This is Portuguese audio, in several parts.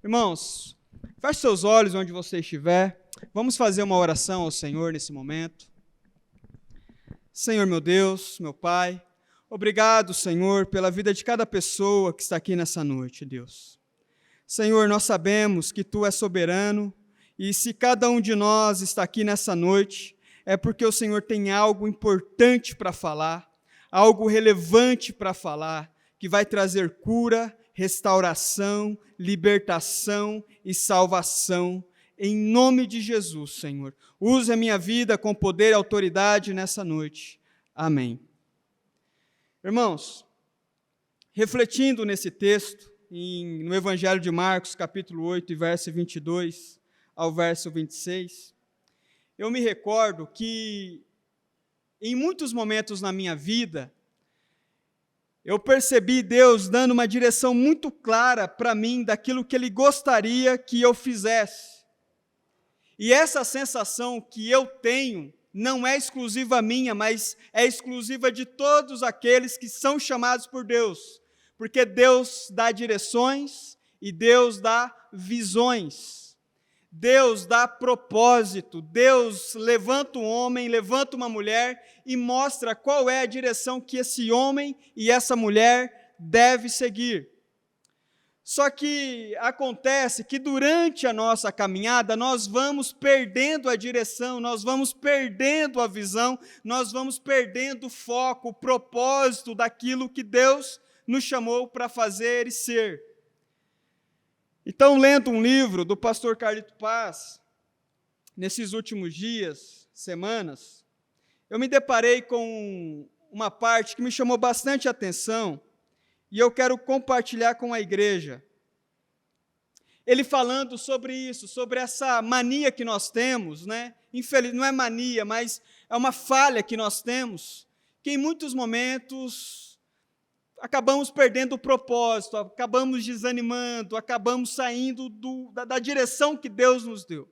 Irmãos, feche seus olhos onde você estiver. Vamos fazer uma oração ao Senhor nesse momento. Senhor meu Deus, meu Pai, obrigado, Senhor, pela vida de cada pessoa que está aqui nessa noite, Deus. Senhor, nós sabemos que Tu és soberano e se cada um de nós está aqui nessa noite, é porque o Senhor tem algo importante para falar, algo relevante para falar, que vai trazer cura, restauração, libertação e salvação. Em nome de Jesus, Senhor. Use a minha vida com poder e autoridade nessa noite. Amém. Irmãos, refletindo nesse texto, no Evangelho de Marcos, capítulo 8, verso 22 ao verso 26, eu me recordo que, em muitos momentos na minha vida, eu percebi Deus dando uma direção muito clara para mim daquilo que Ele gostaria que eu fizesse. E essa sensação que eu tenho não é exclusiva minha, mas é exclusiva de todos aqueles que são chamados por Deus. Porque Deus dá direções e Deus dá visões. Deus dá propósito. Deus levanta um homem, levanta uma mulher e mostra qual é a direção que esse homem e essa mulher devem seguir. Só que acontece que durante a nossa caminhada nós vamos perdendo a direção, nós vamos perdendo a visão, nós vamos perdendo o foco, o propósito daquilo que Deus nos chamou para fazer e ser. Então, lendo um livro do pastor Carlito Paz, nesses últimos dias, semanas, eu me deparei com uma parte que me chamou bastante atenção, e eu quero compartilhar com a igreja. Ele falando sobre isso, sobre essa mania que nós temos, né? Não é mania, mas é uma falha que nós temos, que em muitos momentos acabamos perdendo o propósito, acabamos desanimando, acabamos saindo da direção que Deus nos deu.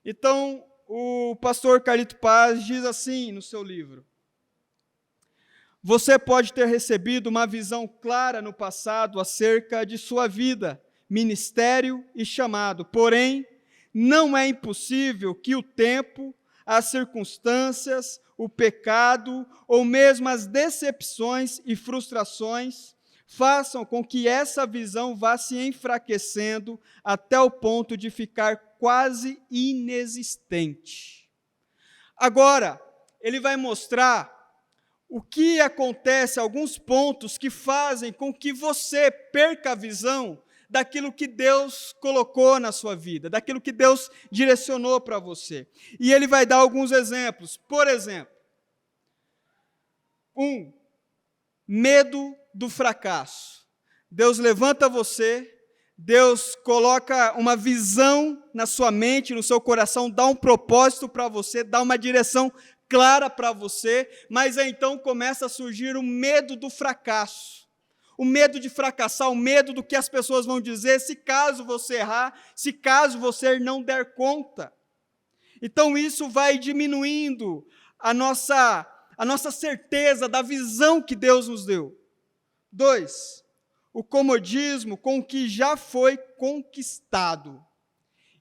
Então, o pastor Carlito Paz diz assim no seu livro: você pode ter recebido uma visão clara no passado acerca de sua vida, ministério e chamado, porém, não é impossível que o tempo, as circunstâncias, o pecado ou mesmo as decepções e frustrações façam com que essa visão vá se enfraquecendo até o ponto de ficar quase inexistente. Agora, ele vai mostrar o que acontece, alguns pontos que fazem com que você perca a visão daquilo que Deus colocou na sua vida, daquilo que Deus direcionou para você. E ele vai dar alguns exemplos. Por exemplo, medo do fracasso. Deus levanta você, Deus coloca uma visão na sua mente, no seu coração, dá um propósito para você, dá uma direção clara para você, mas aí então começa a surgir o medo do fracasso. O medo de fracassar, o medo do que as pessoas vão dizer se caso você errar, se caso você não der conta. Então isso vai diminuindo a nossa certeza da visão que Deus nos deu. 2, o comodismo com o que já foi conquistado.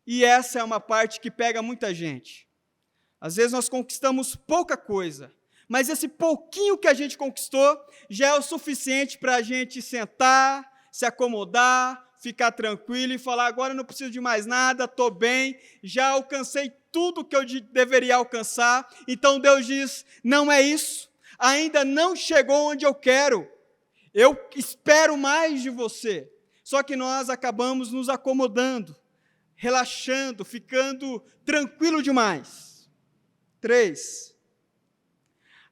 E essa é uma parte que pega muita gente. Às vezes nós conquistamos pouca coisa, mas esse pouquinho que a gente conquistou já é o suficiente para a gente sentar, se acomodar, ficar tranquilo e falar: agora não preciso de mais nada, estou bem, já alcancei tudo que eu deveria alcançar. Então Deus diz: não é isso, ainda não chegou onde eu quero, eu espero mais de você. Só que nós acabamos nos acomodando, relaxando, ficando tranquilo demais. 3,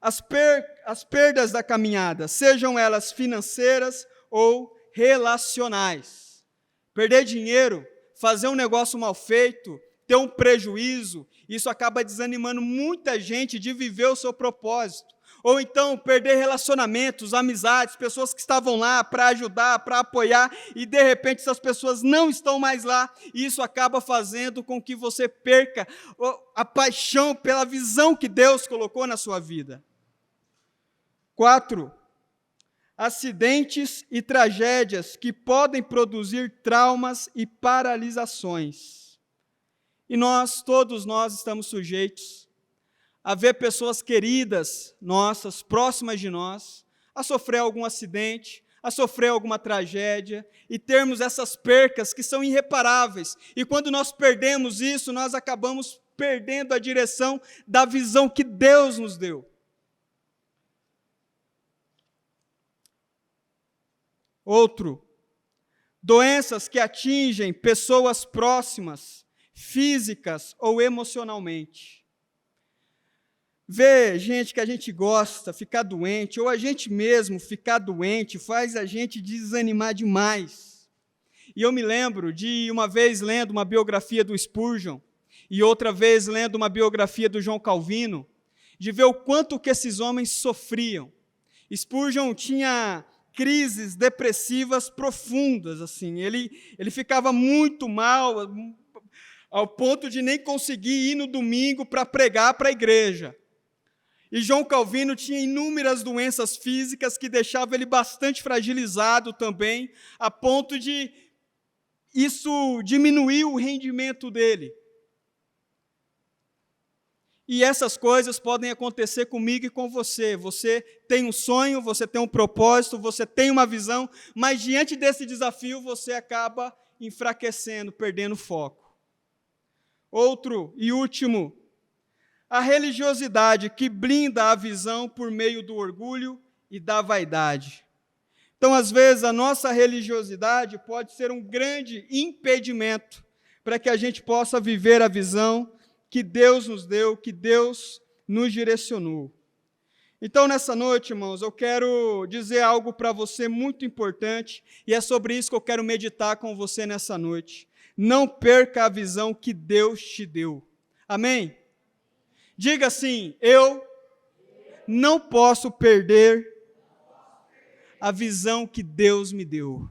as perdas da caminhada, sejam elas financeiras ou relacionais. Perder dinheiro, fazer um negócio mal feito, ter um prejuízo, isso acaba desanimando muita gente de viver o seu propósito. Ou então perder relacionamentos, amizades, pessoas que estavam lá para ajudar, para apoiar, e de repente essas pessoas não estão mais lá, e isso acaba fazendo com que você perca a paixão pela visão que Deus colocou na sua vida. 4, acidentes e tragédias que podem produzir traumas e paralisações. E todos nós estamos sujeitos a ver pessoas queridas nossas, próximas de nós, a sofrer algum acidente, a sofrer alguma tragédia, e termos essas percas que são irreparáveis. E quando nós perdemos isso, nós acabamos perdendo a direção da visão que Deus nos deu. Outro, doenças que atingem pessoas próximas, físicas ou emocionalmente. Ver gente que a gente gosta ficar doente, ou a gente mesmo ficar doente, faz a gente desanimar demais. E eu me lembro de uma vez lendo uma biografia do Spurgeon, e outra vez lendo uma biografia do João Calvino, de ver o quanto que esses homens sofriam. Spurgeon tinha crises depressivas profundas, assim, ele ficava muito mal, ao ponto de nem conseguir ir no domingo para pregar para a igreja. E João Calvino tinha inúmeras doenças físicas que deixavam ele bastante fragilizado também, a ponto de isso diminuir o rendimento dele. E essas coisas podem acontecer comigo e com você. Você tem um sonho, você tem um propósito, você tem uma visão, mas diante desse desafio você acaba enfraquecendo, perdendo foco. Outro e último, a religiosidade que blinda a visão por meio do orgulho e da vaidade. Então, às vezes, a nossa religiosidade pode ser um grande impedimento para que a gente possa viver a visão que Deus nos deu, que Deus nos direcionou. Então, nessa noite, irmãos, eu quero dizer algo para você muito importante, e é sobre isso que eu quero meditar com você nessa noite. Não perca a visão que Deus te deu. Amém? Diga assim: eu não posso perder a visão que Deus me deu.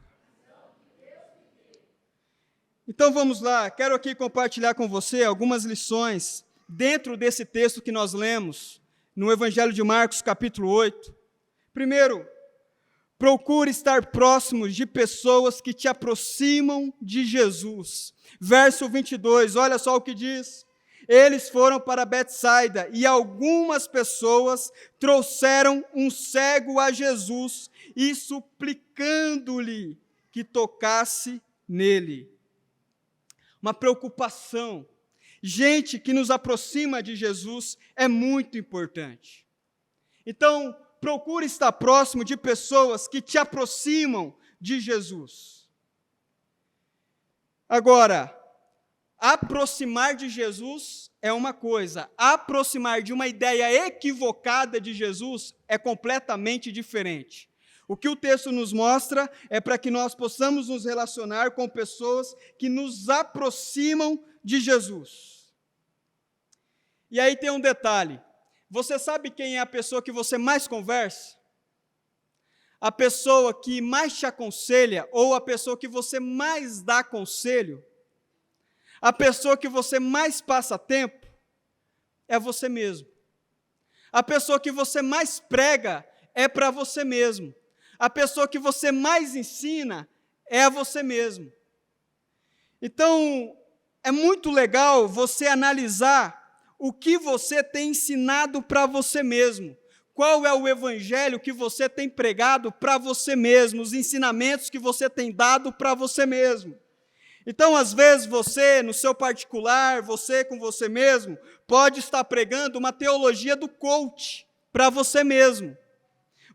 Então vamos lá, quero aqui compartilhar com você algumas lições dentro desse texto que nós lemos, no Evangelho de Marcos, capítulo 8. Primeiro, procure estar próximos de pessoas que te aproximam de Jesus. Verso 22, olha só o que diz. Eles foram para Betsaida e algumas pessoas trouxeram um cego a Jesus e suplicando-lhe que tocasse nele. Uma preocupação. Gente que nos aproxima de Jesus é muito importante. Então, procure estar próximo de pessoas que te aproximam de Jesus. Agora, aproximar de Jesus é uma coisa, aproximar de uma ideia equivocada de Jesus é completamente diferente. O que o texto nos mostra é para que nós possamos nos relacionar com pessoas que nos aproximam de Jesus. E aí tem um detalhe. Você sabe quem é a pessoa que você mais conversa? A pessoa que mais te aconselha ou a pessoa que você mais dá conselho? A pessoa que você mais passa tempo é você mesmo. A pessoa que você mais prega é para você mesmo. A pessoa que você mais ensina é a você mesmo. Então, é muito legal você analisar o que você tem ensinado para você mesmo. Qual é o evangelho que você tem pregado para você mesmo, os ensinamentos que você tem dado para você mesmo. Então, às vezes, você, no seu particular, você com você mesmo, pode estar pregando uma teologia do coach para você mesmo.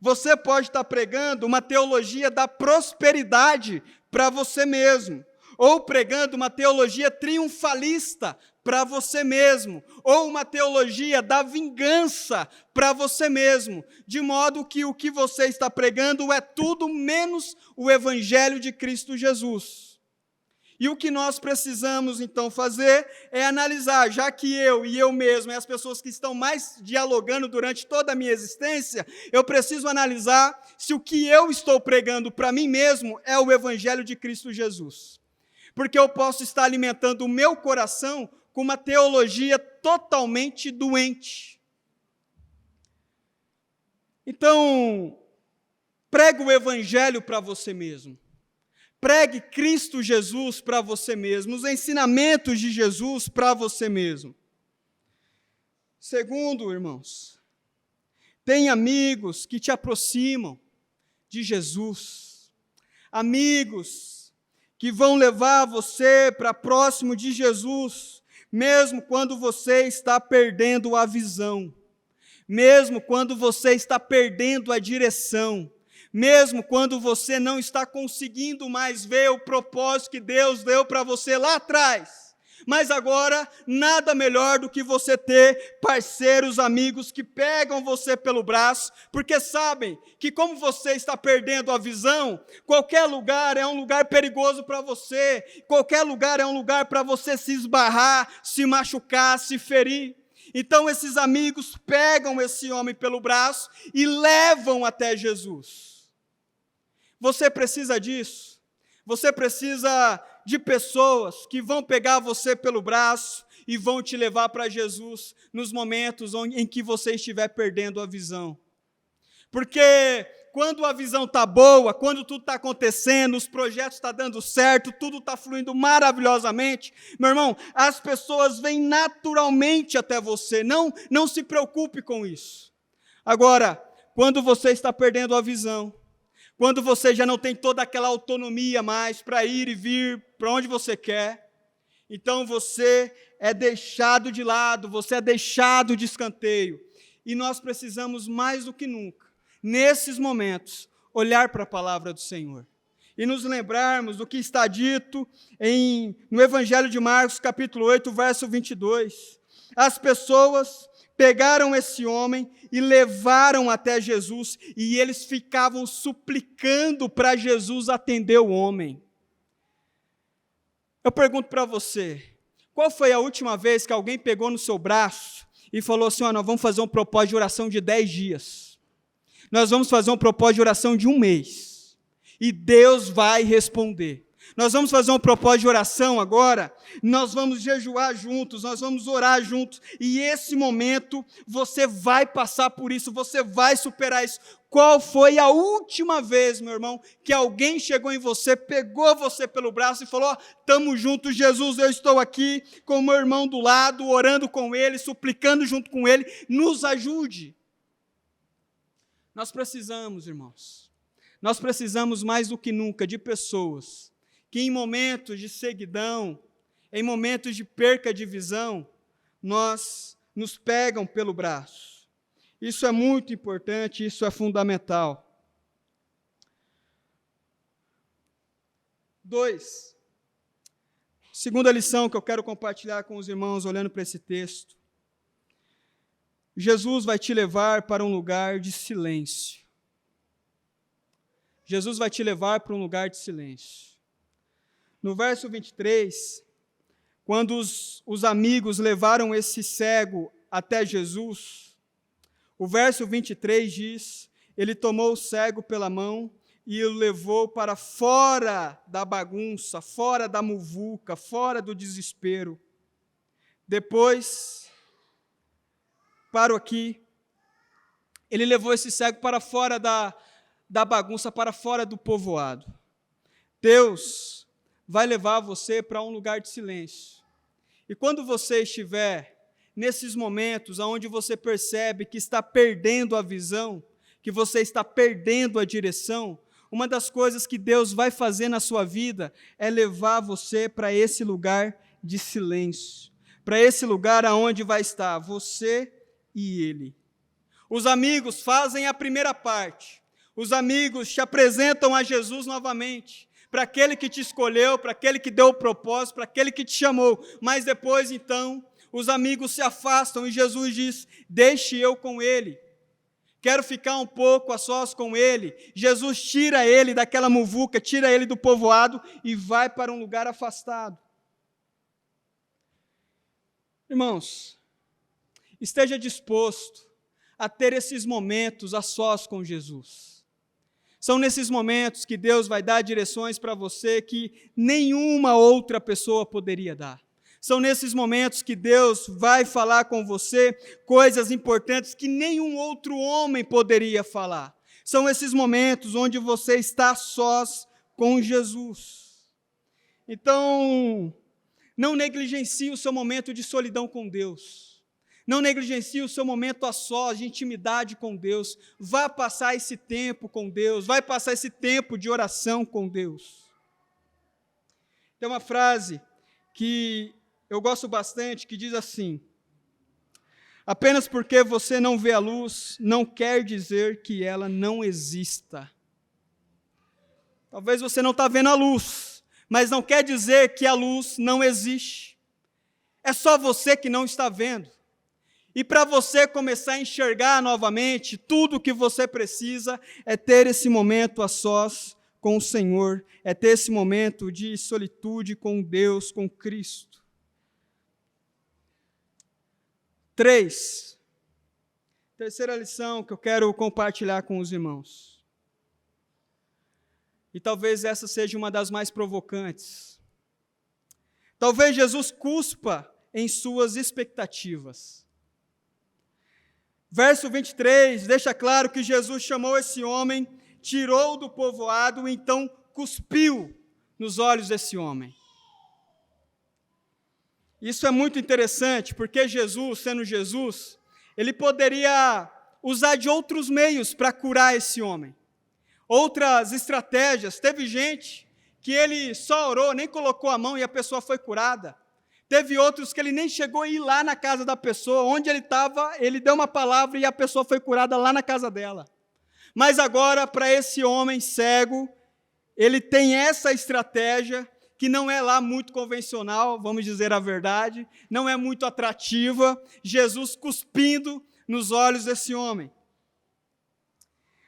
Você pode estar pregando uma teologia da prosperidade para você mesmo, ou pregando uma teologia triunfalista para você mesmo, ou uma teologia da vingança para você mesmo, de modo que o que você está pregando é tudo menos o evangelho de Cristo Jesus. E o que nós precisamos, então, fazer é analisar, já que eu e eu mesmo, e as pessoas que estão mais dialogando durante toda a minha existência, eu preciso analisar se o que eu estou pregando para mim mesmo é o Evangelho de Cristo Jesus. Porque eu posso estar alimentando o meu coração com uma teologia totalmente doente. Então, Pregue o Evangelho para você mesmo. Pregue Cristo Jesus para você mesmo, os ensinamentos de Jesus para você mesmo. Segundo, irmãos, tem amigos que te aproximam de Jesus. Amigos que vão levar você para próximo de Jesus, mesmo quando você está perdendo a visão, mesmo quando você está perdendo a direção, mesmo quando você não está conseguindo mais ver o propósito que Deus deu para você lá atrás. Mas agora, nada melhor do que você ter parceiros, amigos que pegam você pelo braço, porque sabem que como você está perdendo a visão, qualquer lugar é um lugar perigoso para você, qualquer lugar é um lugar para você se esbarrar, se machucar, se ferir. Então esses amigos pegam esse homem pelo braço e levam até Jesus. Você precisa disso. Você precisa de pessoas que vão pegar você pelo braço e vão te levar para Jesus nos momentos em que você estiver perdendo a visão. Porque quando a visão está boa, quando tudo está acontecendo, os projetos estão dando certo, tudo está fluindo maravilhosamente, meu irmão, as pessoas vêm naturalmente até você. Não se preocupe com isso. Agora, quando você está perdendo a visão, quando você já não tem toda aquela autonomia mais para ir e vir para onde você quer, então você é deixado de lado, você é deixado de escanteio. E nós precisamos mais do que nunca, nesses momentos, olhar para a palavra do Senhor e nos lembrarmos do que está dito no Evangelho de Marcos, capítulo 8, verso 22. As pessoas pegaram esse homem e levaram até Jesus, e eles ficavam suplicando para Jesus atender o homem. Eu pergunto para você, qual foi a última vez que alguém pegou no seu braço e falou assim, nós vamos fazer um propósito de oração de 10 dias, nós vamos fazer um propósito de oração de 1 mês, e Deus vai responder. Nós vamos fazer um propósito de oração agora, nós vamos jejuar juntos, nós vamos orar juntos, e esse momento você vai passar por isso, você vai superar isso. Qual foi a última vez, meu irmão, que alguém chegou em você, pegou você pelo braço e falou, estamos juntos, Jesus, eu estou aqui com o meu irmão do lado, orando com ele, suplicando junto com ele, nos ajude. Nós precisamos, irmãos, nós precisamos mais do que nunca de pessoas que em momentos de ceguidão, em momentos de perca de visão, nos pegam pelo braço. Isso é muito importante, isso é fundamental. 2. Segunda lição que eu quero compartilhar com os irmãos, olhando para esse texto. Jesus vai te levar para um lugar de silêncio. Jesus vai te levar para um lugar de silêncio. No verso 23, quando os amigos levaram esse cego até Jesus, o verso 23 diz, ele tomou o cego pela mão e o levou para fora da bagunça, fora da muvuca, fora do desespero. Depois, paro aqui, ele levou esse cego para fora da bagunça, para fora do povoado. Deus vai levar você para um lugar de silêncio. E quando você estiver nesses momentos onde você percebe que está perdendo a visão, que você está perdendo a direção, uma das coisas que Deus vai fazer na sua vida é levar você para esse lugar de silêncio, para esse lugar onde vai estar você e Ele. Os amigos fazem a primeira parte, os amigos te apresentam a Jesus novamente, para aquele que te escolheu, para aquele que deu o propósito, para aquele que te chamou. Mas depois, então, os amigos se afastam e Jesus diz, deixe eu com ele. Quero ficar um pouco a sós com ele. Jesus tira ele daquela muvuca, tira ele do povoado e vai para um lugar afastado. Irmãos, esteja disposto a ter esses momentos a sós com Jesus. São nesses momentos que Deus vai dar direções para você que nenhuma outra pessoa poderia dar. São nesses momentos que Deus vai falar com você coisas importantes que nenhum outro homem poderia falar. São esses momentos onde você está sós com Jesus. Então, não negligencie o seu momento de solidão com Deus. Não negligencie o seu momento a sós, de intimidade com Deus. Vá passar esse tempo com Deus. Vai passar esse tempo de oração com Deus. Tem uma frase que eu gosto bastante, que diz assim: apenas porque você não vê a luz, não quer dizer que ela não exista. Talvez você não está vendo a luz, mas não quer dizer que a luz não existe. É só você que não está vendo. E para você começar a enxergar novamente, tudo o que você precisa é ter esse momento a sós com o Senhor, é ter esse momento de solitude com Deus, com Cristo. 3. Terceira lição que eu quero compartilhar com os irmãos. E talvez essa seja uma das mais provocantes. Talvez Jesus cuspa em suas expectativas. Verso 23 deixa claro que Jesus chamou esse homem, tirou do povoado e então cuspiu nos olhos desse homem. Isso é muito interessante, porque Jesus, sendo Jesus, ele poderia usar de outros meios para curar esse homem. Outras estratégias. Teve gente que ele só orou, nem colocou a mão e a pessoa foi curada. Teve outros que ele nem chegou a ir lá na casa da pessoa, onde ele estava, ele deu uma palavra e a pessoa foi curada lá na casa dela. Mas agora, para esse homem cego, ele tem essa estratégia, que não é lá muito convencional, vamos dizer a verdade, não é muito atrativa, Jesus cuspindo nos olhos desse homem.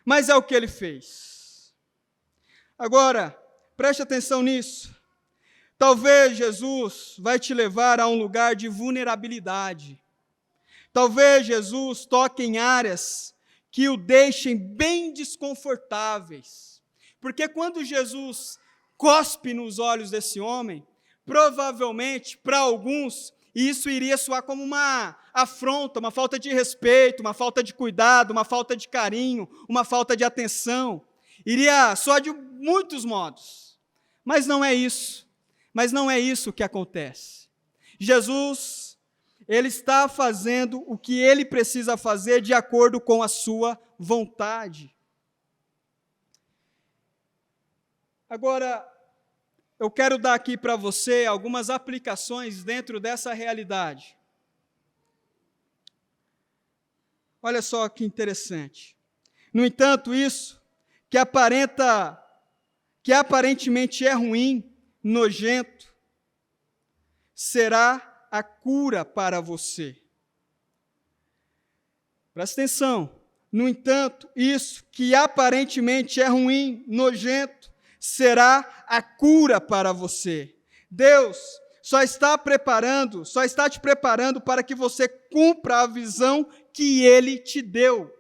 Mas é o que ele fez. Agora, preste atenção nisso. Talvez Jesus vai te levar a um lugar de vulnerabilidade. Talvez Jesus toque em áreas que o deixem bem desconfortáveis. Porque quando Jesus cospe nos olhos desse homem, provavelmente, para alguns, isso iria soar como uma afronta, uma falta de respeito, uma falta de cuidado, uma falta de carinho, uma falta de atenção. Iria soar de muitos modos. Mas não é isso. Mas não é isso que acontece. Jesus, ele está fazendo o que ele precisa fazer de acordo com a sua vontade. Agora, eu quero dar aqui para você algumas aplicações dentro dessa realidade. Olha só que interessante. No entanto, isso que aparentemente é ruim, nojento, será a cura para você. Presta atenção. No entanto, isso que aparentemente é ruim, nojento, será a cura para você. Deus só está te preparando para que você cumpra a visão que Ele te deu.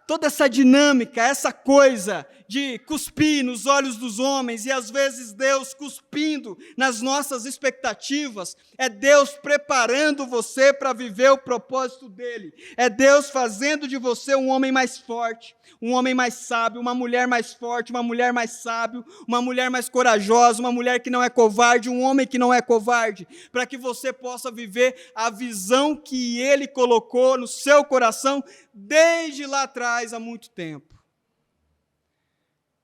Toda essa dinâmica, essa coisa de cuspir nos olhos dos homens e às vezes Deus cuspindo nas nossas expectativas, é Deus preparando você para viver o propósito dEle. É Deus fazendo de você um homem mais forte, um homem mais sábio, uma mulher mais forte, uma mulher mais sábio, uma mulher mais corajosa, uma mulher que não é covarde, um homem que não é covarde, para que você possa viver a visão que Ele colocou no seu coração desde lá atrás, há muito tempo.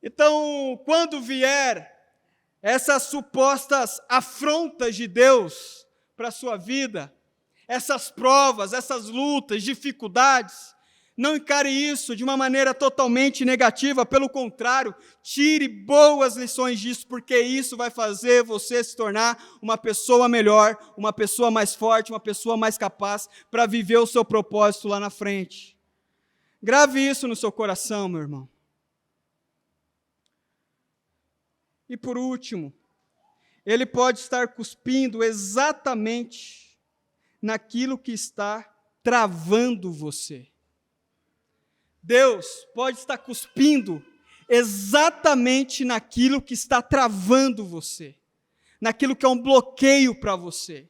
Então, quando vier essas supostas afrontas de Deus para a sua vida, essas provas, essas lutas, dificuldades, não encare isso de uma maneira totalmente negativa, pelo contrário, tire boas lições disso, porque isso vai fazer você se tornar uma pessoa melhor, uma pessoa mais forte, uma pessoa mais capaz para viver o seu propósito lá na frente. Grave isso no seu coração, meu irmão. E por último, ele pode estar cuspindo exatamente naquilo que está travando você. Deus pode estar cuspindo exatamente naquilo que está travando você, naquilo que é um bloqueio para você.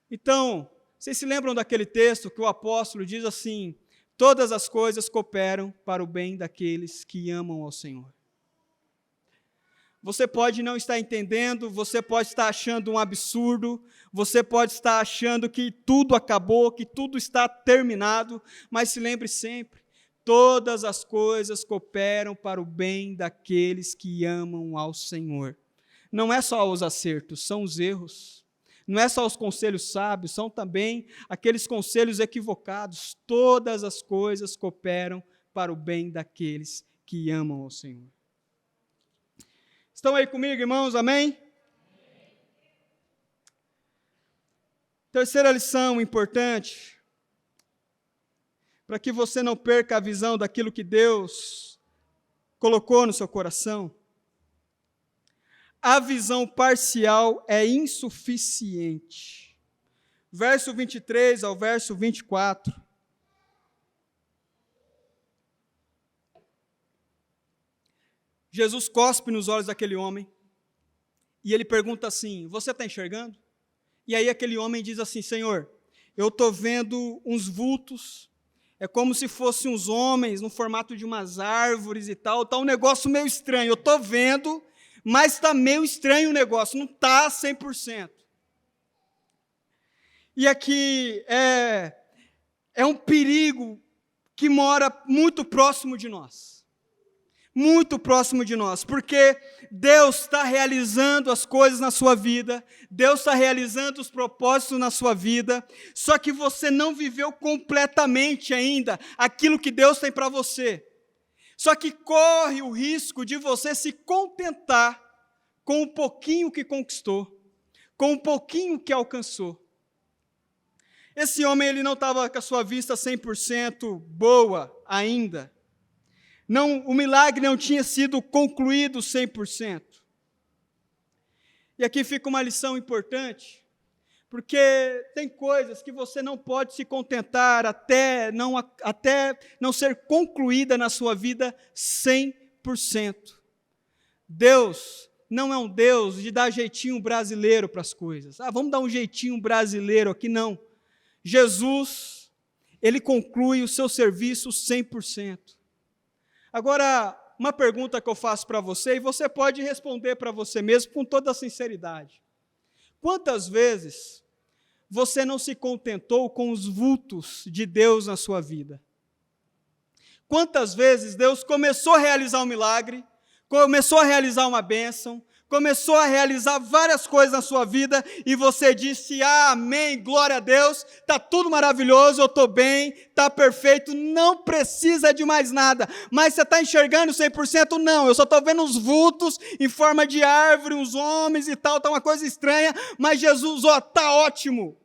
Então, vocês se lembram daquele texto que o apóstolo diz assim: todas as coisas cooperam para o bem daqueles que amam ao Senhor. Você pode não estar entendendo, você pode estar achando um absurdo, você pode estar achando que tudo acabou, que tudo está terminado, mas se lembre sempre, todas as coisas cooperam para o bem daqueles que amam ao Senhor. Não é só os acertos, são os erros. Não é só os conselhos sábios, são também aqueles conselhos equivocados. Todas as coisas cooperam para o bem daqueles que amam ao Senhor. Estão aí comigo, irmãos? Amém? Terceira lição importante, para que você não perca a visão daquilo que Deus colocou no seu coração. A visão parcial é insuficiente. Verso 23 ao verso 24. Jesus cospe nos olhos daquele homem e ele pergunta assim: você está enxergando? E aí aquele homem diz assim: Senhor, eu estou vendo uns vultos, é como se fossem uns homens no formato de umas árvores e tal, está um negócio meio estranho, eu estou vendo, mas está meio estranho o negócio, não está 100%. E aqui é um perigo que mora muito próximo de nós. Muito próximo de nós, porque Deus está realizando as coisas na sua vida, Deus está realizando os propósitos na sua vida, só que você não viveu completamente ainda aquilo que Deus tem para você. Só que corre o risco de você se contentar com um pouquinho que conquistou, com um pouquinho que alcançou. Esse homem ele não estava com a sua vista 100% boa ainda. Não, o milagre não tinha sido concluído 100%. E aqui fica uma lição importante, porque tem coisas que você não pode se contentar até não ser concluída na sua vida 100%. Deus não é um Deus de dar jeitinho brasileiro para as coisas. Vamos dar um jeitinho brasileiro aqui, não. Jesus, ele conclui o seu serviço 100%. Agora, uma pergunta que eu faço para você, e você pode responder para você mesmo com toda a sinceridade. Quantas vezes você não se contentou com os vultos de Deus na sua vida? Quantas vezes Deus começou a realizar um milagre, começou a realizar uma bênção, começou a realizar várias coisas na sua vida e você disse: amém, glória a Deus, está tudo maravilhoso, eu estou bem, está perfeito, não precisa de mais nada. Mas você está enxergando 100%? Não, eu só estou vendo uns vultos em forma de árvore, uns homens e tal, está uma coisa estranha, mas Jesus, está ótimo.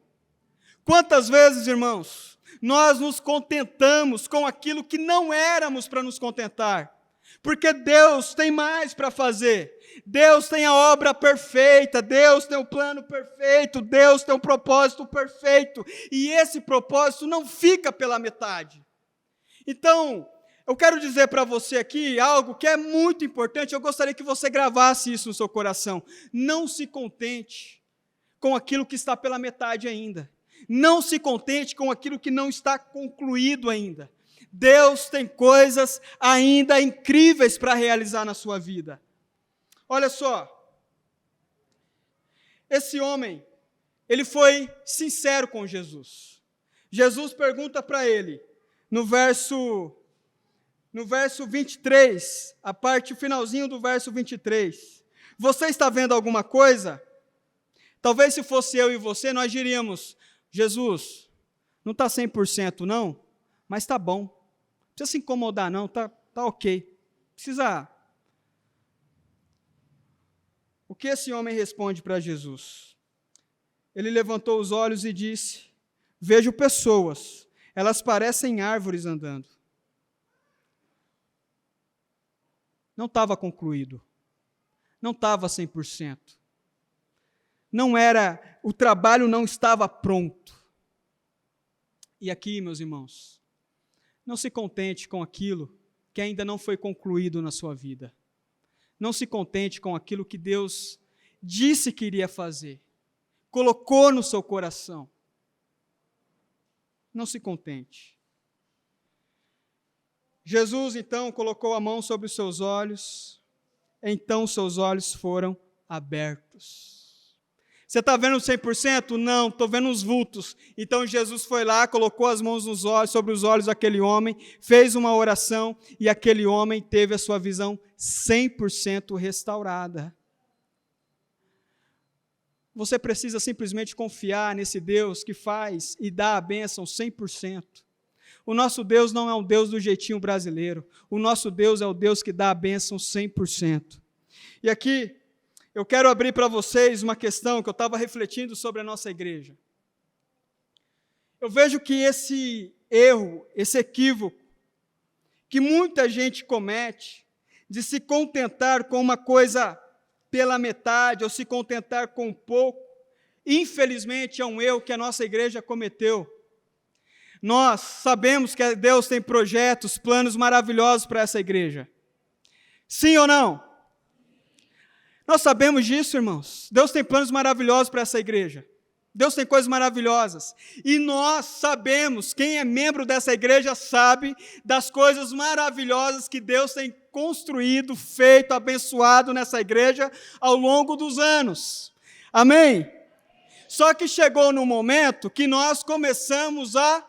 Quantas vezes, irmãos, nós nos contentamos com aquilo que não éramos para nos contentar? Porque Deus tem mais para fazer. Deus tem a obra perfeita, Deus tem o plano perfeito, Deus tem o propósito perfeito, e esse propósito não fica pela metade. Então, eu quero dizer para você aqui algo que é muito importante, eu gostaria que você gravasse isso no seu coração. Não se contente com aquilo que está pela metade ainda. Não se contente com aquilo que não está concluído ainda. Deus tem coisas ainda incríveis para realizar na sua vida. Olha só, esse homem, ele foi sincero com Jesus. Jesus pergunta para ele, no verso 23, o finalzinho do verso 23, você está vendo alguma coisa? Talvez se fosse eu e você, nós diríamos: Jesus, não está 100% não, mas está bom. Não precisa se incomodar não, tá ok. Precisa... O que esse homem responde para Jesus? Ele levantou os olhos e disse: vejo pessoas, elas parecem árvores andando. Não estava concluído, não estava 100%. O trabalho não estava pronto. E aqui, meus irmãos, não se contente com aquilo que ainda não foi concluído na sua vida. Não se contente com aquilo que Deus disse que iria fazer, colocou no seu coração. Não se contente. Jesus, então, colocou a mão sobre os seus olhos, então seus olhos foram abertos. Você está vendo 100%? Não, estou vendo uns vultos. Então Jesus foi lá, colocou as mãos nos olhos, sobre os olhos daquele homem, fez uma oração e aquele homem teve a sua visão 100% restaurada. Você precisa simplesmente confiar nesse Deus que faz e dá a bênção 100%. O nosso Deus não é um Deus do jeitinho brasileiro. O nosso Deus é o Deus que dá a bênção 100%. E aqui, eu quero abrir para vocês uma questão que eu estava refletindo sobre a nossa igreja. Eu vejo que esse erro, esse equívoco, que muita gente comete, de se contentar com uma coisa pela metade, ou se contentar com pouco, infelizmente é um erro que a nossa igreja cometeu. Nós sabemos que Deus tem projetos, planos maravilhosos para essa igreja. Sim ou não? Nós sabemos disso, irmãos. Deus tem planos maravilhosos para essa igreja. Deus tem coisas maravilhosas. E nós sabemos, quem é membro dessa igreja sabe das coisas maravilhosas que Deus tem construído, feito, abençoado nessa igreja ao longo dos anos. Amém? Só que chegou no momento que nós começamos a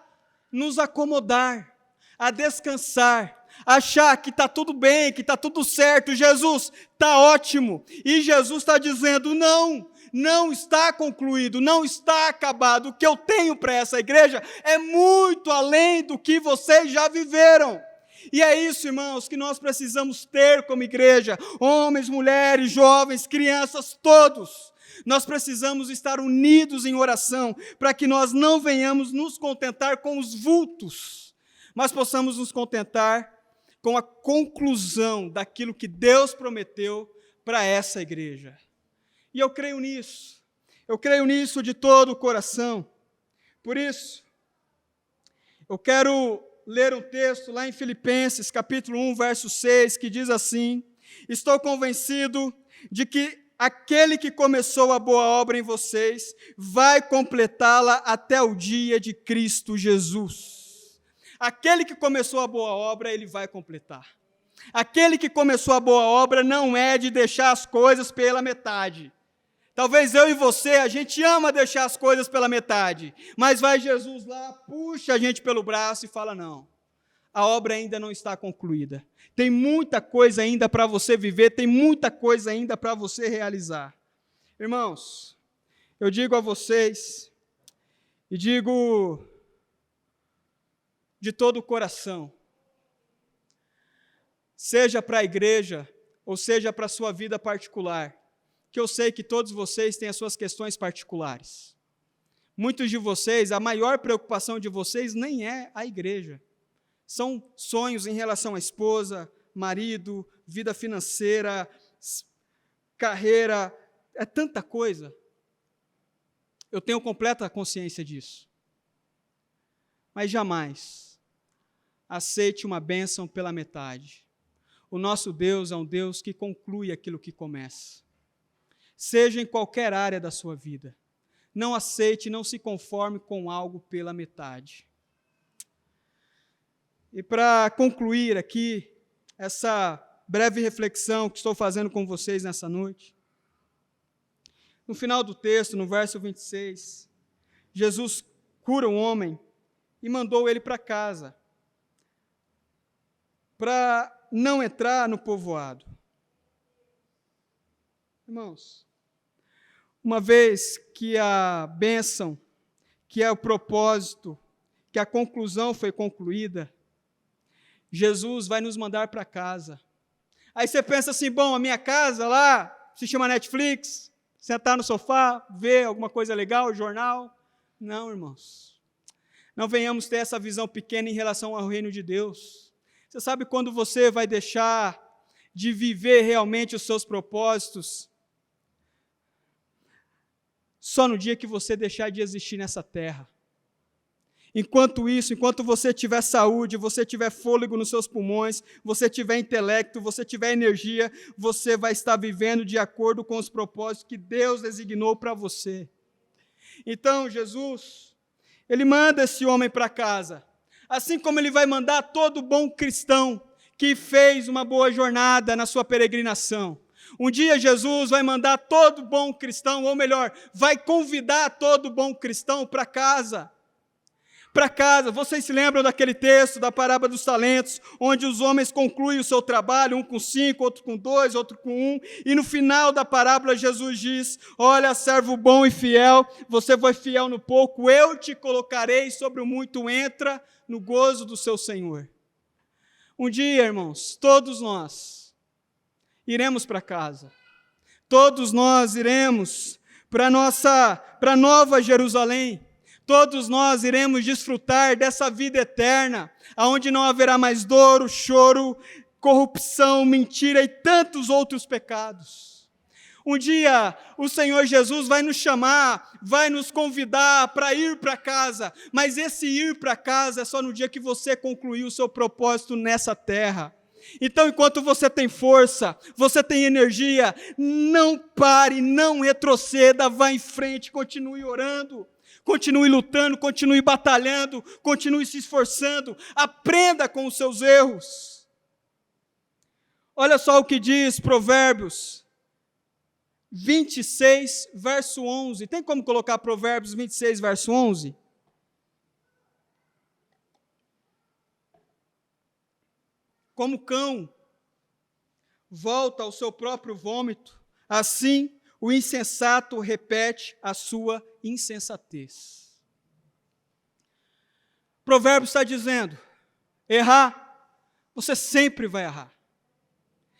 nos acomodar, a descansar, achar que está tudo bem, que está tudo certo, Jesus está ótimo, e Jesus está dizendo, não está concluído, não está acabado, o que eu tenho para essa igreja é muito além do que vocês já viveram, e é isso, irmãos, que nós precisamos ter como igreja, homens, mulheres, jovens, crianças, todos, nós precisamos estar unidos em oração, para que nós não venhamos nos contentar com os vultos, mas possamos nos contentar com a conclusão daquilo que Deus prometeu para essa igreja. E eu creio nisso de todo o coração. Por isso, eu quero ler um texto lá em Filipenses, capítulo 1, verso 6, que diz assim, estou convencido de que aquele que começou a boa obra em vocês vai completá-la até o dia de Cristo Jesus. Aquele que começou a boa obra, ele vai completar. Aquele que começou a boa obra não é de deixar as coisas pela metade. Talvez eu e você, a gente ama deixar as coisas pela metade, mas vai Jesus lá, puxa a gente pelo braço e fala, não, a obra ainda não está concluída. Tem muita coisa ainda para você viver, tem muita coisa ainda para você realizar. Irmãos, eu digo a vocês, e digo de todo o coração, seja para a igreja, ou seja para a sua vida particular, que eu sei que todos vocês têm as suas questões particulares. Muitos de vocês, a maior preocupação de vocês nem é a igreja. São sonhos em relação à esposa, marido, vida financeira, carreira, é tanta coisa. Eu tenho completa consciência disso. Mas jamais aceite uma bênção pela metade. O nosso Deus é um Deus que conclui aquilo que começa. Seja em qualquer área da sua vida. Não aceite, não se conforme com algo pela metade. E para concluir aqui, essa breve reflexão que estou fazendo com vocês nessa noite, no final do texto, no verso 26, Jesus cura um homem e mandou ele para casa, para não entrar no povoado. Irmãos, uma vez que a bênção, que é o propósito, que a conclusão foi concluída, Jesus vai nos mandar para casa. Aí você pensa assim, bom, a minha casa lá se chama Netflix, sentar no sofá, ver alguma coisa legal, jornal. Não, irmãos. Não venhamos ter essa visão pequena em relação ao reino de Deus. Você sabe quando você vai deixar de viver realmente os seus propósitos? Só no dia que você deixar de existir nessa terra. Enquanto isso, enquanto você tiver saúde, você tiver fôlego nos seus pulmões, você tiver intelecto, você tiver energia, você vai estar vivendo de acordo com os propósitos que Deus designou para você. Então, Jesus, ele manda esse homem para casa. Assim como Ele vai mandar todo bom cristão que fez uma boa jornada na sua peregrinação. Um dia Jesus vai mandar todo bom cristão, ou melhor, vai convidar todo bom cristão para casa. Para casa. Vocês se lembram daquele texto da parábola dos talentos, onde os homens concluem o seu trabalho, um com 5, outro com 2, outro com 1, e no final da parábola Jesus diz: olha, servo bom e fiel, você foi fiel no pouco, eu te colocarei sobre o muito, entra no gozo do seu Senhor. Um dia, irmãos, todos nós iremos para casa, todos nós iremos para Nova Jerusalém. Todos nós iremos desfrutar dessa vida eterna, onde não haverá mais dor, choro, corrupção, mentira e tantos outros pecados. Um dia o Senhor Jesus vai nos chamar, vai nos convidar para ir para casa, mas esse ir para casa é só no dia que você concluir o seu propósito nessa terra. Então, enquanto você tem força, você tem energia, não pare, não retroceda, vá em frente, continue orando. Continue lutando, continue batalhando, continue se esforçando, aprenda com os seus erros. Olha só o que diz Provérbios 26, verso 11. Tem como colocar Provérbios 26, verso 11? Como o cão volta ao seu próprio vômito, assim o insensato repete a sua insensatez. Provérbios está dizendo: errar, você sempre vai errar.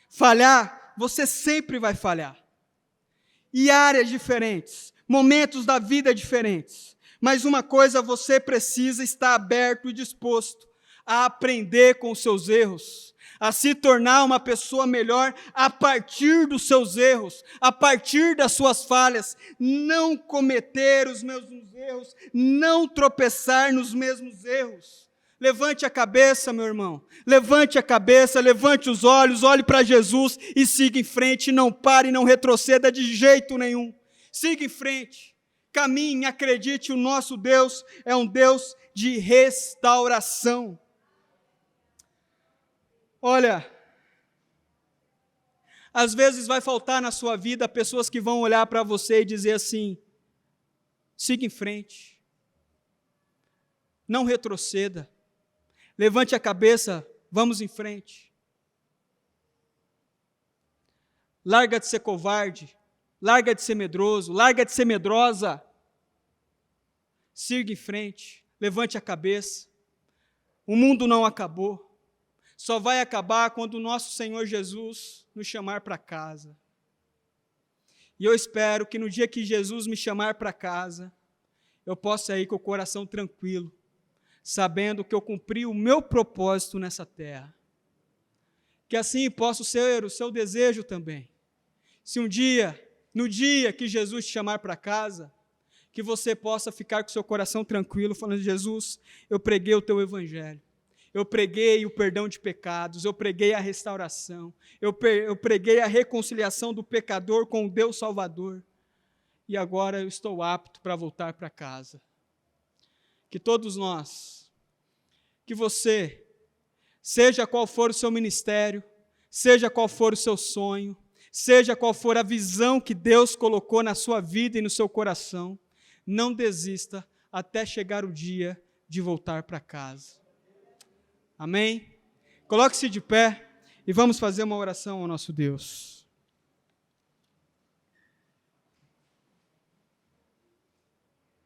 Falhar, você sempre vai falhar. E áreas diferentes, momentos da vida diferentes. Mas uma coisa você precisa estar aberto e disposto a aprender com os seus erros, a se tornar uma pessoa melhor a partir dos seus erros, a partir das suas falhas, não cometer os mesmos erros, não tropeçar nos mesmos erros. Levante a cabeça, meu irmão, levante a cabeça, levante os olhos, olhe para Jesus e siga em frente, não pare, não retroceda de jeito nenhum. Siga em frente, caminhe, acredite, o nosso Deus é um Deus de restauração. Olha, às vezes vai faltar na sua vida pessoas que vão olhar para você e dizer assim: siga em frente, não retroceda, levante a cabeça, vamos em frente. Larga de ser covarde, larga de ser medroso, larga de ser medrosa. Siga em frente, levante a cabeça. O mundo não acabou. Só vai acabar quando o nosso Senhor Jesus nos chamar para casa. E eu espero que no dia que Jesus me chamar para casa, eu possa ir com o coração tranquilo, sabendo que eu cumpri o meu propósito nessa terra. Que assim possa ser o seu desejo também. Se um dia, no dia que Jesus te chamar para casa, que você possa ficar com o seu coração tranquilo, falando: Jesus, eu preguei o teu evangelho. Eu preguei o perdão de pecados, eu preguei a restauração, eu preguei a reconciliação do pecador com o Deus Salvador, e agora eu estou apto para voltar para casa. Que todos nós, que você, seja qual for o seu ministério, seja qual for o seu sonho, seja qual for a visão que Deus colocou na sua vida e no seu coração, não desista até chegar o dia de voltar para casa. Amém? Coloque-se de pé e vamos fazer uma oração ao nosso Deus.